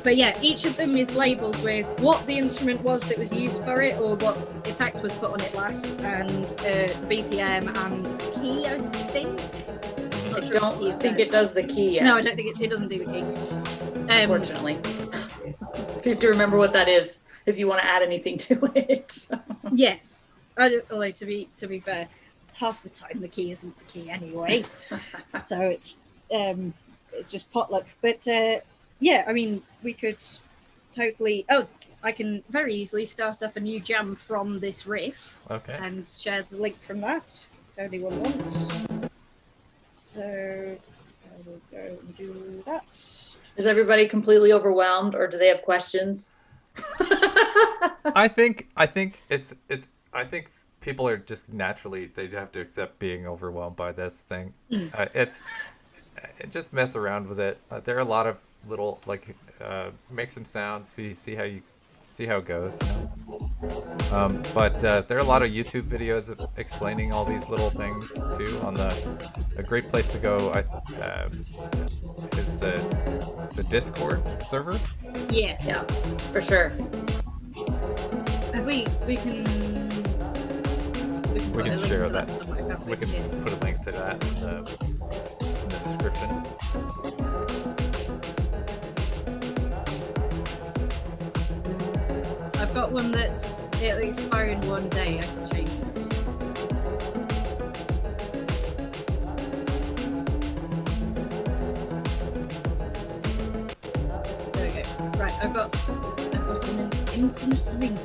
but yeah, each of them is labelled with what the instrument was that was used for it, or what effect was put on it last, and BPM and the key, I think. I don't think it does the key yet. No, I don't think it doesn't do the key. Unfortunately. You have to remember what that is if you want to add anything to it. Yes. Although to be fair, half the time the key isn't the key anyway. So it's just potluck. But yeah, I mean, we could totally. Oh, I can very easily start up a new jam from this riff. Okay. And share the link from that. Only one once. So I will go and do that. Is everybody completely overwhelmed, or do they have questions? I think people are just naturally, they have to accept being overwhelmed by this thing. Just mess around with it. There are a lot of little make some sounds, see how you see how it goes. But there are a lot of YouTube videos of explaining all these little things too. A great place to go is the Discord server. Yeah. Yeah, for sure. We can We put a can link share to that. somewhere, can't We can Yeah. put a link to that in the description. I've got one it'll expire in one day. I can change it. There we go. Right, I've got an infamous link.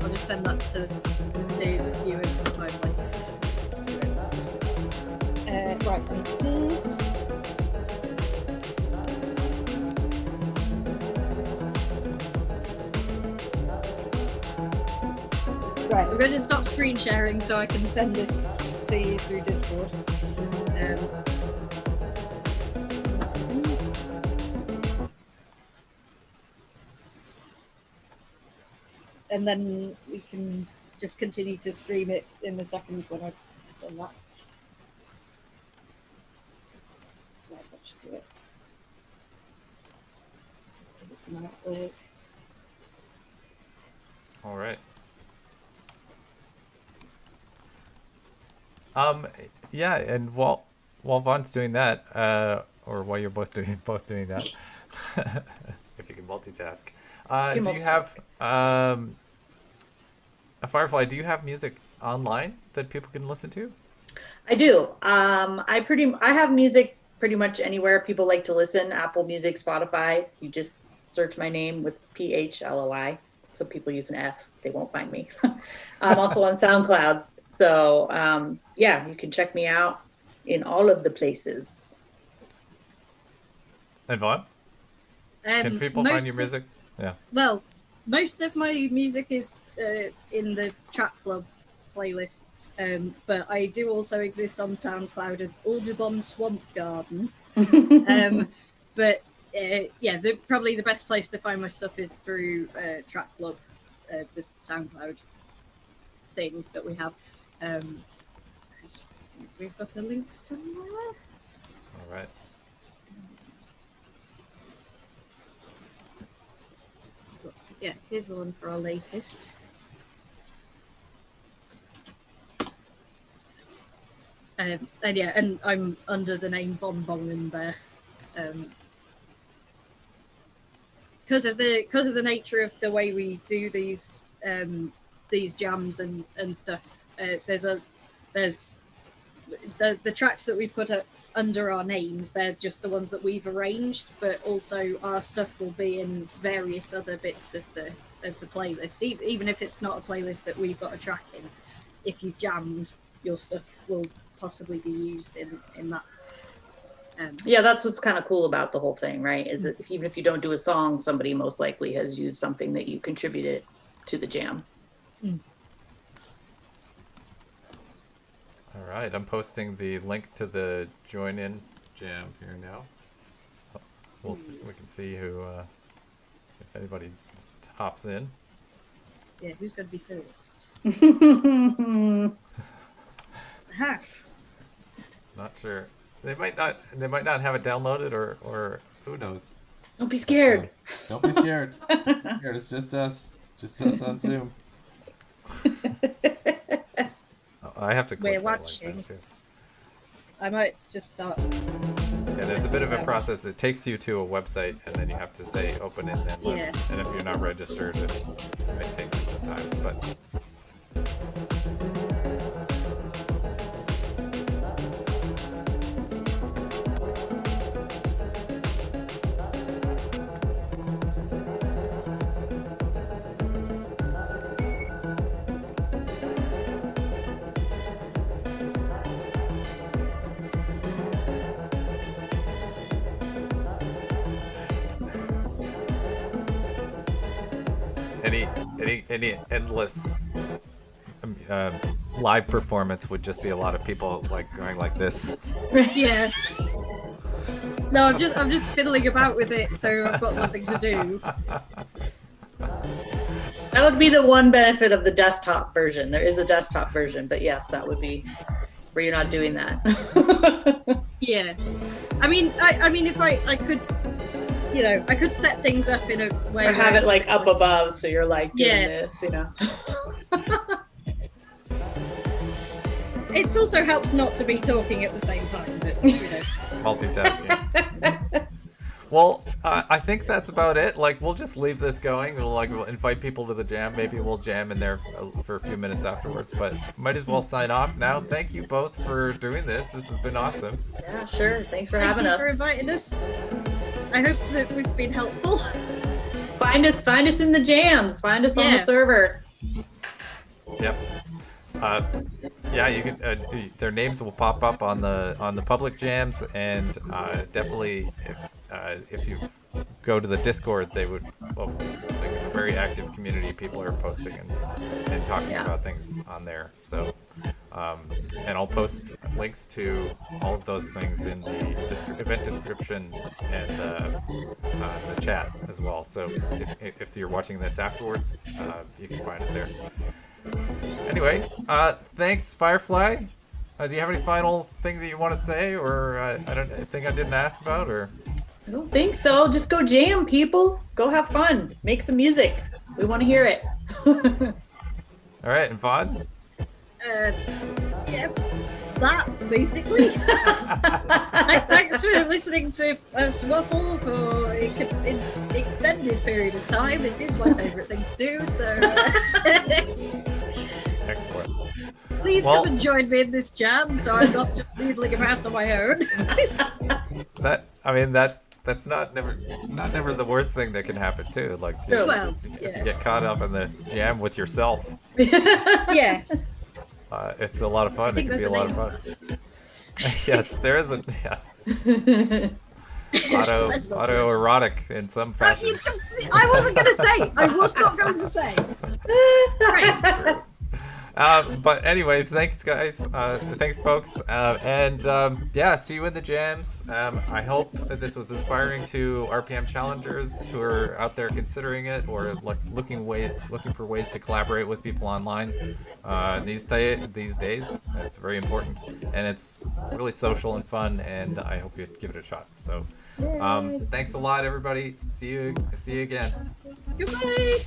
I'll just send that to you in the timeline. Right, and this. Right, we're going to stop screen sharing so I can send this to you through Discord. One second. And then we can just continue to stream it in a second when I've done that. Right, that should do it. Give it some artwork. All right. Yeah, and while Vaughn's doing that, or while you're both doing that, if you can multitask, do you have a Firefly? Do you have music online that people can listen to? I do. I have music pretty much anywhere people like to listen. Apple Music, Spotify. You just search my name with PHLOI. Some people use an F. They won't find me. I'm also on SoundCloud. So yeah, you can check me out in all of the places. And Vaughn, can people find your music? Yeah. Well, most of my music is in the Track Club playlists, but I do also exist on SoundCloud as Audubon Swamp Garden. But yeah, probably the best place to find my stuff is through Track Club, the SoundCloud thing that we have. We've got a link somewhere. All right. Yeah, here's the one for our latest. And yeah, and I'm under the name Bon Bon in there. Because of the nature of the way we do these jams and stuff. There's the tracks that we put up under our names. They're just the ones that we've arranged, but also our stuff will be in various other bits of the playlist. Even if it's not a playlist that we've got a track in, if you've jammed, your stuff will possibly be used in that. Yeah, that's what's kind of cool about the whole thing, right? Is that even if you don't do a song, somebody most likely has used something that you contributed to the jam. All right, I'm posting the link to the join in jam here now. We can see who, if anybody hops in. Yeah, who's going to be first? Not sure. They might not have it downloaded, or who knows. Don't be scared. Don't be scared. It's just us on Zoom. I have to click We're that watching. link too. I might just start. Yeah, there's a bit of a process. It takes you to a website, and then you have to say open in endless. Yeah. And if you're not registered, it might take you some time. But any endless live performance would just be a lot of people like going like this. Yeah. No, I'm just fiddling about with it, so I've got something to do. That would be the one benefit of the desktop version. There is a desktop version, but yes, that would be where you're not doing that. Yeah. I mean, if I could, I could set things up in a way. Or have where it like up it's- above, so you're like doing Yeah. this, It also helps not to be talking at the same time, but Multitasking. Well, I think that's about it. Like, we'll just leave this going. We'll invite people to the jam. Maybe we'll jam in there for a few minutes afterwards. But might as well sign off now. Thank you both for doing this. This has been awesome. Yeah, sure. Thanks for Thank having you us. for inviting us. I hope that we've been helpful. Find us in the jams. Find us on the Yeah. server. Yep. Yeah, you can. Their names will pop up on the public jams, and definitely if you go to the Discord, they would. Well, like, it's a very active community. People are posting and talking Yeah. about things on there. So, and I'll post links to all of those things in the event description and the chat as well. So if you're watching this afterwards, you can find it there. Anyway, thanks, Firefly. Do you have any final thing that you want to say, or anything I didn't ask about, or? I don't think so. Just go jam, people. Go have fun. Make some music. We want to hear it. All right, and Vaughn? Yeah, that basically. Thanks for listening to us waffle for an extended period of time. It is my favourite thing to do, so Excellent. please Well- come and join me in this jam so I'm not just noodling about on my own. That's not never the worst thing that can happen too. Like, Well, if yeah. you get caught up in the jam with yourself, Yes. it's a lot of fun. It think can be a there's lot a of fun. Yes, there is a Let's not do it. autoerotic in some fashion. I wasn't going to say. I was not going to say. Right. That's true. But anyway, thanks guys. Thanks folks. Yeah, see you in the jams. I hope that this was inspiring to RPM challengers who are out there considering it, or like looking for ways to collaborate with people online these days. It's very important, and it's really social and fun, and I hope you give it a shot. So thanks a lot, everybody. See you again. Goodbye.